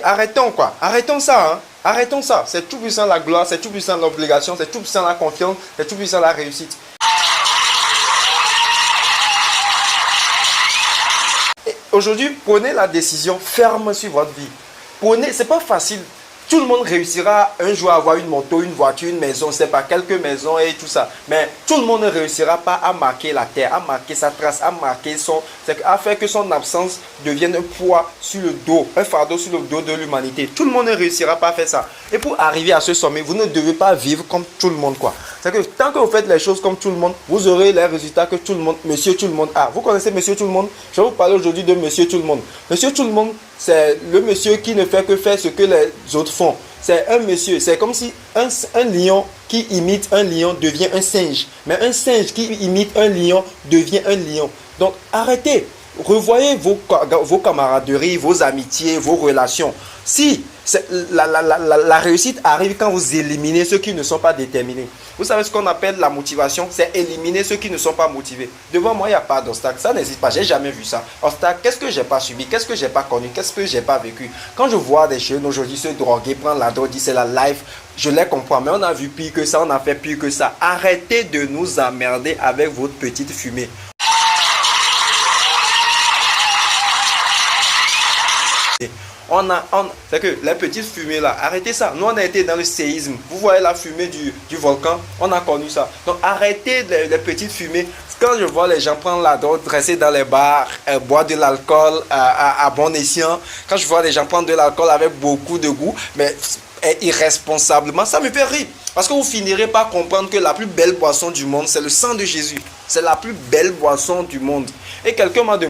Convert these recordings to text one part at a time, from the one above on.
arrêtons quoi. Arrêtons ça, hein. Arrêtons ça. C'est tout puissant la gloire, c'est tout puissant l'obligation, c'est tout puissant la confiance, c'est tout puissant la réussite. Aujourd'hui, prenez la décision ferme sur votre vie. Prenez, c'est pas facile. Tout le monde réussira un jour à avoir une moto, une voiture, une maison, c'est pas quelques maisons et tout ça. Mais tout le monde ne réussira pas à marquer la terre, à marquer sa trace, à marquer à faire que son absence devienne un poids sur le dos, un fardeau sur le dos de l'humanité. Tout le monde ne réussira pas à faire ça. Et pour arriver à ce sommet, vous ne devez pas vivre comme tout le monde, quoi. C'est que tant que vous faites les choses comme tout le monde, vous aurez les résultats que tout le monde, monsieur tout le monde a. Vous connaissez monsieur tout le monde? Je vais vous parler aujourd'hui de monsieur tout le monde. Monsieur tout le monde, c'est le monsieur qui ne fait que faire ce que les autres font. C'est un monsieur, c'est comme si un lion qui imite un lion devient un singe. Mais un singe qui imite un lion devient un lion. Donc arrêtez, revoyez vos camaraderies, vos amitiés, vos relations. Si la réussite arrive quand vous éliminez ceux qui ne sont pas déterminés. Vous savez ce qu'on appelle la motivation, c'est éliminer ceux qui ne sont pas motivés. Devant moi, il n'y a pas d'obstacle, ça n'existe pas, j'ai jamais vu ça. Obstacle, qu'est-ce que j'ai pas subi, qu'est-ce que j'ai pas connu, qu'est-ce que j'ai pas vécu. Quand je vois des jeunes aujourd'hui se droguer, prendre la drogue, dire c'est la life, je les comprends, mais on a vu pire que ça, on a fait pire que ça. Arrêtez de nous emmerder avec votre petite fumée. C'est que les petites fumées là, arrêtez ça. Nous on a été dans le séisme. Vous voyez la fumée du volcan, on a connu ça. Donc arrêtez les petites fumées. Quand je vois les gens prendre la drogue, rester dans les bars, boire de l'alcool à bon escient, quand je vois les gens prendre de l'alcool avec beaucoup de goût, mais irresponsablement, ça me fait rire. Parce que vous finirez par comprendre que la plus belle boisson du monde, c'est le sang de Jésus. C'est la plus belle boisson du monde. Et quelqu'un m'a demandé...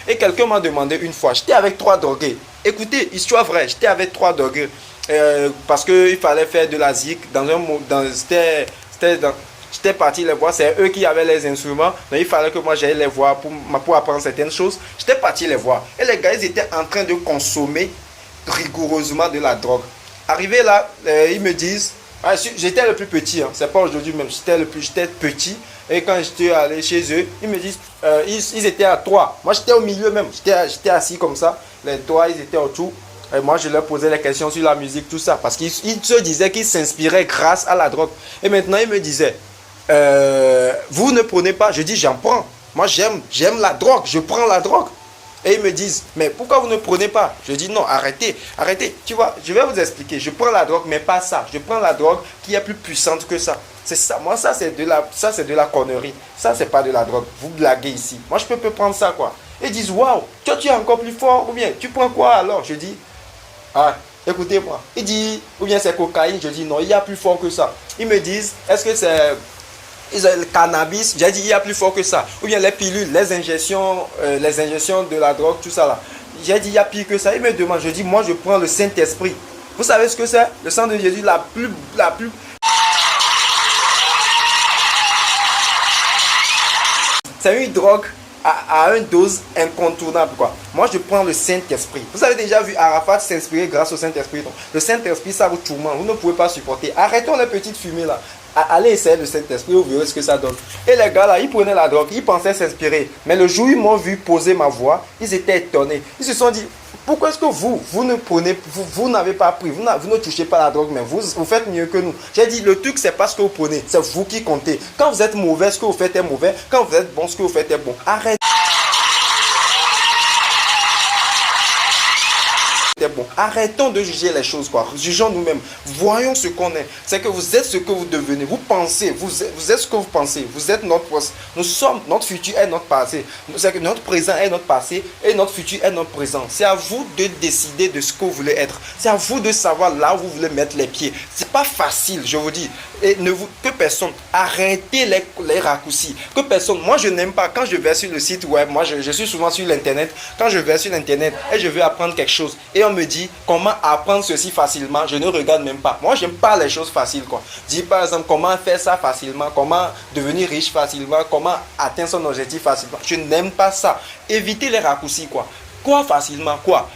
Et quelqu'un m'a demandé une fois, j'étais avec 3 drogués. Écoutez, histoire vraie, j'étais avec 3 drogués. Parce qu'il fallait faire de la zik. J'étais parti les voir, c'est eux qui avaient les instruments. Donc il fallait que moi j'aille les voir pour apprendre certaines choses. J'étais parti les voir. Et les gars, ils étaient en train de consommer rigoureusement de la drogue. Arrivé là, ils me disent, j'étais le plus petit, hein, c'est pas aujourd'hui même, j'étais petit. Et quand j'étais allé chez eux, ils me disent, ils étaient à 3. Moi, j'étais au milieu même. J'étais assis comme ça. Les 3, ils étaient autour. Et moi, je leur posais les questions sur la musique, tout ça. Parce qu'ils se disaient qu'ils s'inspiraient grâce à la drogue. Et maintenant, ils me disaient, vous ne prenez pas. Je dis, j'en prends. Moi, j'aime la drogue. Je prends la drogue. Et ils me disent, mais pourquoi vous ne prenez pas? Je dis, non, arrêtez, arrêtez. Tu vois, je vais vous expliquer. Je prends la drogue, mais pas ça. Je prends la drogue qui est plus puissante que ça. C'est ça. Moi, ça, c'est de la connerie. Ça, c'est pas de la drogue. Vous blaguez ici. Moi, je peux prendre ça, quoi. Ils disent, waouh, toi, tu es encore plus fort. Ou bien, tu prends quoi alors? Je dis, écoutez-moi. Ils disent, ou bien c'est cocaïne. Je dis, non, il y a plus fort que ça. Ils me disent, est-ce que c'est... le cannabis? J'ai dit, il y a plus fort que ça. Ou bien les pilules, les injections de la drogue, tout ça là. J'ai dit, il y a pire que ça. Ils me demandent, je dis, moi, je prends le Saint-Esprit. Vous savez ce que c'est? Le sang de Jésus, la plus... C'est une drogue à une dose incontournable, quoi. Moi, je prends le Saint-Esprit. Vous avez déjà vu Arafat s'inspirer grâce au Saint-Esprit. Le Saint-Esprit, ça vous tourmente. Vous ne pouvez pas supporter. Arrêtons les petites fumées, là. Allez essayer le Saint-Esprit, vous verrez ce que ça donne. Et les gars, là, ils prenaient la drogue. Ils pensaient s'inspirer. Mais le jour où ils m'ont vu poser ma voix, ils étaient étonnés. Ils se sont dit, pourquoi est-ce que vous ne prenez, vous n'avez pas pris, vous ne touchez pas la drogue, mais vous faites mieux que nous. J'ai dit, le truc, c'est pas ce que vous prenez, c'est vous qui comptez. Quand vous êtes mauvais, ce que vous faites est mauvais. Quand vous êtes bon, ce que vous faites est bon. Arrêtez. Bon, arrêtons de juger les choses, quoi. Jugeons nous-mêmes. Voyons ce qu'on est. C'est que vous êtes ce que vous devenez. Vous pensez. Vous êtes ce que vous pensez. Vous êtes notre poste. Nous sommes. Notre futur est notre passé. C'est que notre présent est notre passé et notre futur est notre présent. C'est à vous de décider de ce que vous voulez être. C'est à vous de savoir là où vous voulez mettre les pieds. C'est pas facile, je vous dis. Et que personne. Arrêtez les raccourcis. Que personne. Moi, je n'aime pas quand je vais sur le site web. Moi, je suis souvent sur l'internet. Quand je vais sur l'internet et je veux apprendre quelque chose et on me dit comment apprendre ceci facilement, je ne regarde même pas. Moi, j'aime pas les choses faciles, quoi. Dis par exemple comment faire ça facilement, comment devenir riche facilement, comment atteindre son objectif facilement. Je n'aime pas ça. Évitez les raccourcis, quoi. Quoi facilement? Quoi?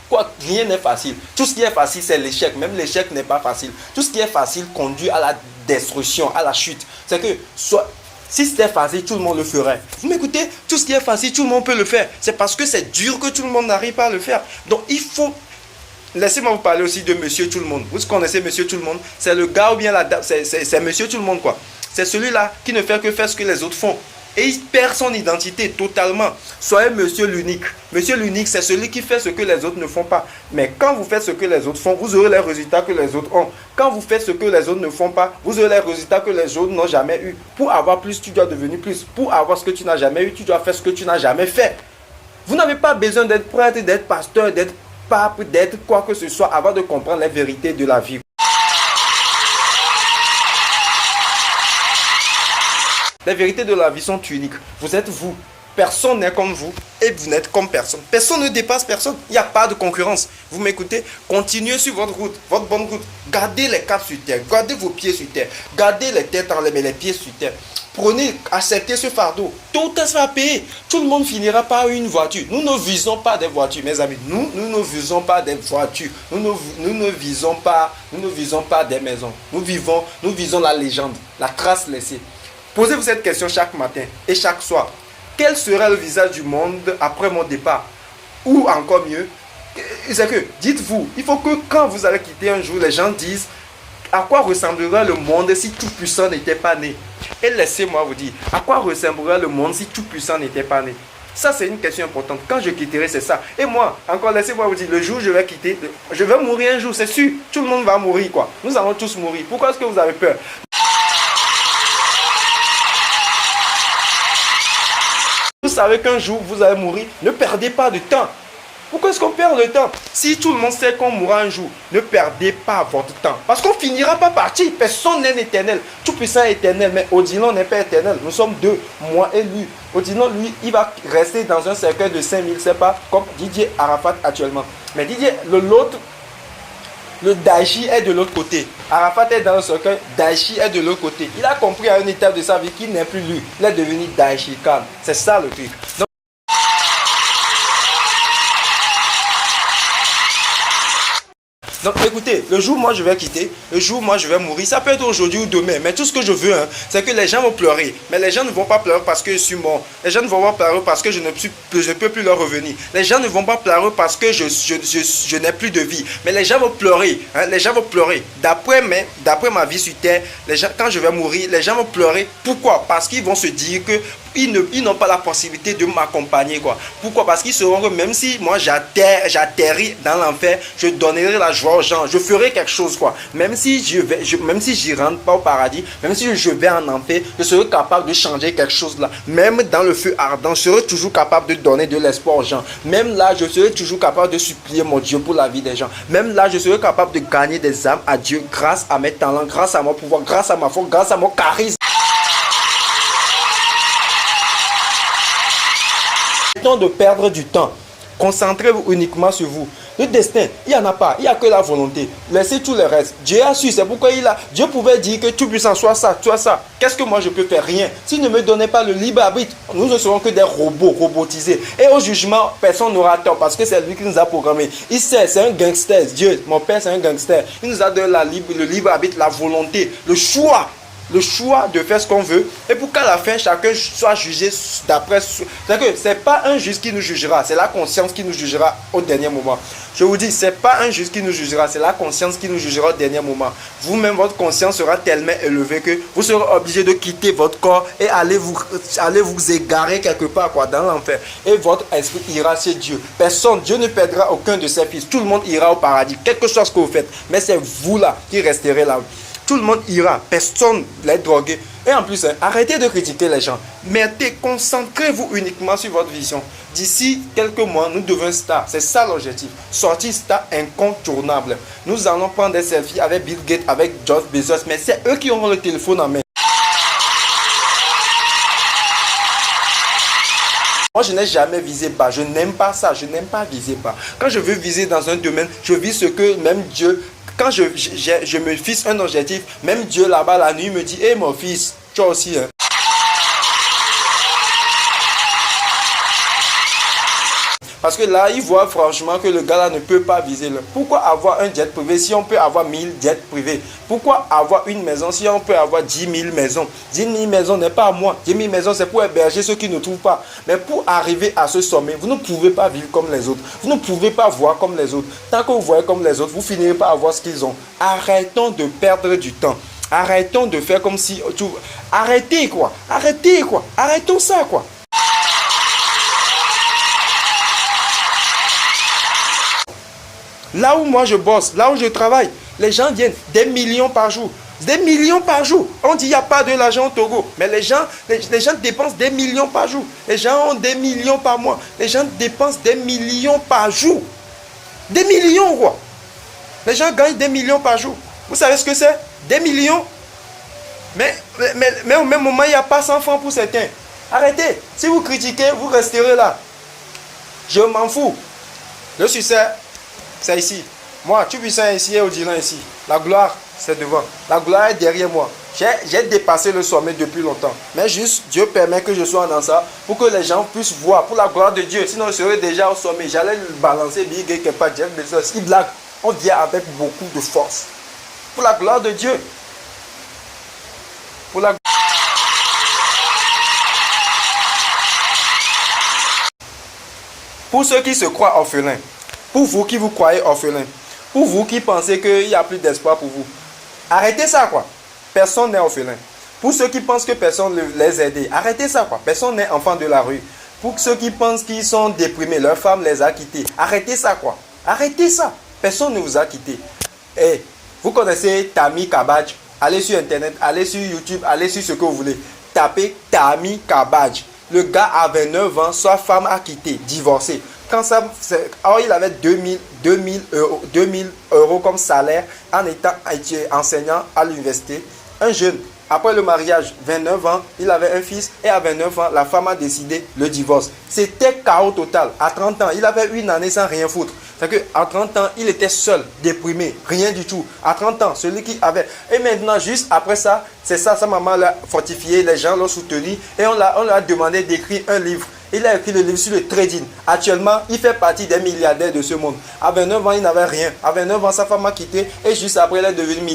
Rien n'est facile. Tout ce qui est facile, c'est l'échec. Même l'échec n'est pas facile. Tout ce qui est facile conduit à la destruction, à la chute. C'est que Si c'était facile, tout le monde le ferait. Vous m'écoutez? Tout ce qui est facile, tout le monde peut le faire. C'est parce que c'est dur que tout le monde n'arrive pas à le faire. Donc il faut... Laissez-moi vous parler aussi de Monsieur Tout le Monde. Vous connaissez Monsieur Tout le Monde? C'est le gars ou bien la dame, c'est Monsieur Tout le Monde quoi. C'est celui-là qui ne fait que faire ce que les autres font. Et il perd son identité totalement. Soyez Monsieur l'unique. Monsieur l'unique, c'est celui qui fait ce que les autres ne font pas. Mais quand vous faites ce que les autres font, vous aurez les résultats que les autres ont. Quand vous faites ce que les autres ne font pas, vous aurez les résultats que les autres n'ont jamais eu. Pour avoir plus, tu dois devenir plus. Pour avoir ce que tu n'as jamais eu, tu dois faire ce que tu n'as jamais fait. Vous n'avez pas besoin d'être prêtre, d'être pasteur, d'être pape, d'être quoi que ce soit avant de comprendre les vérités de la vie. Les vérités de la vie sont uniques. Vous êtes vous. Personne n'est comme vous et vous n'êtes comme personne. Personne ne dépasse personne. Il n'y a pas de concurrence. Vous m'écoutez? Continuez sur votre route, votre bonne route. Gardez les caps sur terre. Gardez vos pieds sur terre. Gardez les têtes en l'air, mais les pieds sur terre. Prenez, acceptez ce fardeau. Tout ou tard, ça va payer. Tout le monde finira par une voiture. Nous ne visons pas des voitures, mes amis. Nous ne visons pas des voitures. Nous ne visons pas des maisons. Nous visons la légende, la trace laissée. Posez-vous cette question chaque matin et chaque soir. Quel sera le visage du monde après mon départ? Ou encore mieux, c'est que, dites-vous, il faut que quand vous allez quitter un jour, les gens disent à quoi ressemblerait le monde si Tout-Puissant n'était pas né? Et laissez-moi vous dire, à quoi ressemblerait le monde si Tout-Puissant n'était pas né? Ça, c'est une question importante. Quand je quitterai, c'est ça. Et moi, encore, laissez-moi vous dire, le jour où je vais quitter, je vais mourir un jour, c'est sûr. Tout le monde va mourir, quoi. Nous allons tous mourir. Pourquoi est-ce que vous avez peur? Vous savez qu'un jour, vous allez mourir. Ne perdez pas de temps. Pourquoi est-ce qu'on perd le temps? Si tout le monde sait qu'on mourra un jour, ne perdez pas votre temps. Parce qu'on finira pas partir. Personne n'est éternel. Tout-Puissant est éternel, mais Odilon n'est pas éternel. Nous sommes deux, moi et lui. Odilon, lui, il va rester dans un cercueil de 5000, c'est pas comme Didier Arafat actuellement. Mais Didier, l'autre, le Daïchi est de l'autre côté. Arafat est dans le cercueil, Daïchi est de l'autre côté. Il a compris à une étape de sa vie qu'il n'est plus lui. Il est devenu Daïchi Khan. C'est ça le truc. Donc écoutez, le jour où moi je vais quitter, le jour où moi je vais mourir, ça peut être aujourd'hui ou demain, mais tout ce que je veux, c'est que les gens vont pleurer. Mais les gens ne vont pas pleurer parce que je suis mort. Les gens ne vont pas pleurer parce que je ne peux plus leur revenir. Les gens ne vont pas pleurer parce que je n'ai plus de vie. Mais les gens vont pleurer. Les gens vont pleurer. D'après ma vie sur terre, les gens, quand je vais mourir, les gens vont pleurer. Pourquoi? Parce qu'ils vont se dire que ils n'ont pas la possibilité de m'accompagner, quoi. Pourquoi? Parce qu'ils sauront que même si moi j'atterris dans l'enfer, je donnerai la joie aux gens, je ferai quelque chose, quoi. Même si même si j'y rentre pas au paradis, même si je vais en enfer, je serai capable de changer quelque chose là. Même dans le feu ardent, je serai toujours capable de donner de l'espoir aux gens. Même là, je serai toujours capable de supplier mon Dieu pour la vie des gens. Même là, je serai capable de gagner des âmes à Dieu grâce à mes talents, grâce à mon pouvoir, grâce à ma foi, grâce à mon charisme. De perdre du temps. Concentrez-vous uniquement sur vous. Le destin, il n'y en a pas. Il n'y a que la volonté. Laissez tout le reste. Dieu a su. C'est pourquoi Dieu pouvait dire que Tout-Puissant soit ça, soit ça. Qu'est-ce que moi je peux faire? Rien. S'il ne me donnait pas le libre arbitre, nous ne serons que des robots, robotisés. Et au jugement, personne n'aura tort parce que c'est lui qui nous a programmés. Il sait, c'est un gangster. Dieu, mon père, c'est un gangster. Il nous a donné le libre arbitre, la volonté, le choix. Le choix de faire ce qu'on veut et pour qu'à la fin chacun soit jugé d'après. C'est que c'est pas un juge qui nous jugera, c'est la conscience qui nous jugera au dernier moment. Je vous dis, c'est pas un juge qui nous jugera, c'est la conscience qui nous jugera au dernier moment. Vous-même, votre conscience sera tellement élevée que vous serez obligé de quitter votre corps et aller vous égarer quelque part, quoi, dans l'enfer. Et votre esprit ira chez Dieu. Personne, Dieu ne perdra aucun de ses fils. Tout le monde ira au paradis, quel que soit ce que vous faites. Mais c'est vous là qui resterez là. Tout le monde ira, personne ne les droguer. Et en plus, arrêtez de critiquer les gens. Mettez, concentrez-vous uniquement sur votre vision. D'ici quelques mois, nous devenons stars. C'est ça l'objectif. Sortir star incontournable. Nous allons prendre des selfies avec Bill Gates, avec Jeff Bezos, mais c'est eux qui auront le téléphone en main. Moi, je n'ai jamais visé bas. Je n'aime pas ça. Je n'aime pas viser bas. Quand je veux viser dans un domaine, je vise ce que même Dieu... Quand je me fixe un objectif, même Dieu là-bas la nuit me dit, hé mon fils, toi aussi. Parce que là, ils voient franchement que le gars là ne peut pas viser l'un. Pourquoi avoir un jet privé si on peut avoir 1000 jets privés? Pourquoi avoir une maison si on peut avoir 10 000 maisons? 10 000 maisons n'est pas à moi. 10 000 maisons, c'est pour héberger ceux qui ne trouvent pas. Mais pour arriver à ce sommet, vous ne pouvez pas vivre comme les autres. Vous ne pouvez pas voir comme les autres. Tant que vous voyez comme les autres, vous finirez par avoir ce qu'ils ont. Arrêtons de perdre du temps. Arrêtons de faire comme si... Arrêtez quoi. Arrêtez quoi. Arrêtons ça quoi. Là où moi je bosse, là où je travaille, les gens viennent des millions par jour. Des millions par jour. On dit qu'il n'y a pas de l'argent au Togo. Mais les gens dépensent des millions par jour. Les gens ont des millions par mois. Les gens dépensent des millions par jour. Des millions quoi. Les gens gagnent des millions par jour. Vous savez ce que c'est? Des millions. Mais au même moment, il n'y a pas 100 francs pour certains. Arrêtez. Si vous critiquez, vous resterez là. Je m'en fous. Le succès, c'est ici. Moi, tu puissant ici et Odilon ici. La gloire, c'est devant. La gloire est derrière moi. J'ai dépassé le sommet depuis longtemps. Mais juste, Dieu permet que je sois dans ça pour que les gens puissent voir. Pour la gloire de Dieu. Sinon, je serais déjà au sommet. J'allais le balancer, Big quelque part. Jeff Bezos. Il blague. On vient avec beaucoup de force. Pour la gloire de Dieu. Pour la... Pour ceux qui se croient orphelins. Pour vous qui vous croyez orphelins. Pour vous qui pensez qu'il n'y a plus d'espoir pour vous. Arrêtez ça quoi. Personne n'est orphelin. Pour ceux qui pensent que personne ne les aide. Arrêtez ça quoi. Personne n'est enfant de la rue. Pour ceux qui pensent qu'ils sont déprimés. Leur femme les a quittés. Arrêtez ça quoi. Arrêtez ça. Personne ne vous a quitté. Et vous connaissez Tami Kabadj. Allez sur internet. Allez sur YouTube. Allez sur ce que vous voulez. Tapez Tami Kabadj. Le gars a 29 ans. Sa femme a quitté. Divorcé. Quand ça, alors il avait 2000 euros comme salaire en étant enseignant à l'université. Un jeune, après le mariage, 29 ans, il avait un fils et à 29 ans, la femme a décidé le divorce. C'était chaos total. À 30 ans, il avait une année sans rien foutre. C'est qu'à 30 ans, il était seul, déprimé, rien du tout. À 30 ans, celui qui avait... Et maintenant, juste après ça, c'est ça, sa maman l'a fortifié, les gens l'ont soutenu et on lui a demandé d'écrire un livre. Il a écrit le livre sur le trading. Actuellement, il fait partie des milliardaires de ce monde. À 29 ans, il n'avait rien. À 29 ans, sa femme a quitté et juste après, il est devenu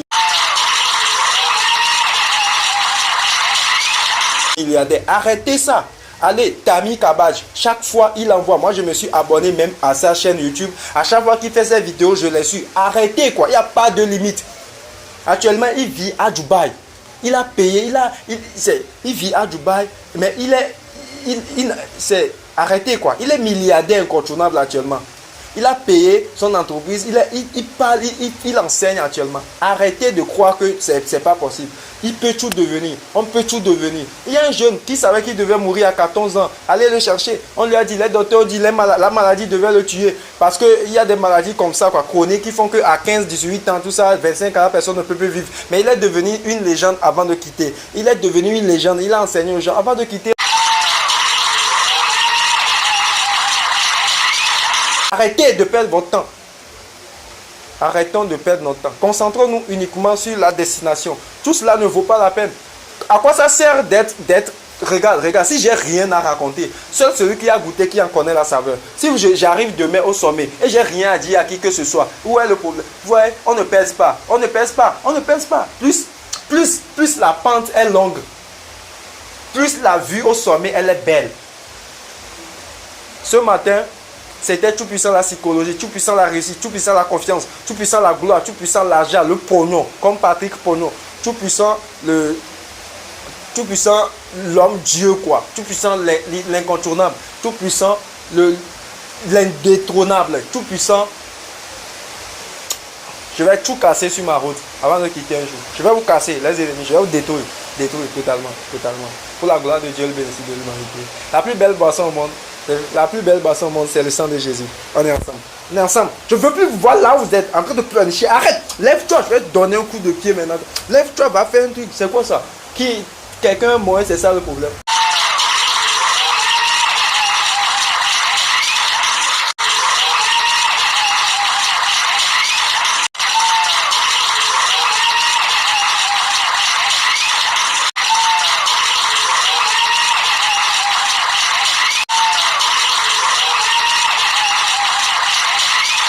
milliardaire. Arrêtez ça. Allez, Tami Kabadj, chaque fois il envoie, moi je me suis abonné même à sa chaîne YouTube. À chaque fois qu'il fait ses vidéos, je les suis. Arrêtez quoi, il n'y a pas de limite. Actuellement, il vit à Dubaï. Il a payé, il vit à Dubaï, mais arrêtez quoi. Il est milliardaire incontournable actuellement. Il a payé son entreprise, il parle, il enseigne actuellement. Arrêtez de croire que c'est pas possible. Il peut tout devenir. On peut tout devenir. Il y a un jeune qui savait qu'il devait mourir à 14 ans. Allez le chercher. On lui a dit, les docteurs disent la maladie devait le tuer. Parce qu'il y a des maladies comme ça, quoi, chroniques, qui font qu'à 15, 18 ans, tout ça, 25 ans, personne ne peut plus vivre. Mais il est devenu une légende avant de quitter. Il est devenu une légende. Il a enseigné aux gens avant de quitter. Arrêtez de perdre votre temps. Arrêtons de perdre notre temps. Concentrons-nous uniquement sur la destination. Tout cela ne vaut pas la peine. À quoi ça sert d'être... Regarde, si j'ai rien à raconter, seul celui qui a goûté, qui en connaît la saveur. Si j'arrive demain au sommet et j'ai rien à dire à qui que ce soit, où est le problème? Vous voyez, on ne pèse pas. On ne pèse pas. On ne pèse pas. Plus la pente est longue, plus la vue au sommet, elle est belle. Ce matin, c'était tout puissant la psychologie, tout puissant la réussite, tout puissant la confiance, tout puissant la gloire, tout puissant l'argent, le pognon, comme Patrick Pognon, tout puissant l'homme Dieu quoi, tout puissant l'incontournable, tout puissant l'indétrônable, tout puissant. Je vais tout casser sur ma route avant de quitter un jour. Je vais vous casser les ennemis, je vais vous détruire totalement. Pour la gloire de Dieu, le bénéfice de l'humanité. La plus belle boisson au monde. La plus belle boisson au monde, c'est le sang de Jésus. On est ensemble. On est ensemble. Je ne veux plus vous voir là où vous êtes en train de planifier. Arrête. Lève-toi. Je vais te donner un coup de pied maintenant. Lève-toi, va faire un truc. C'est quoi ça? Quelqu'un est mort, c'est ça le problème.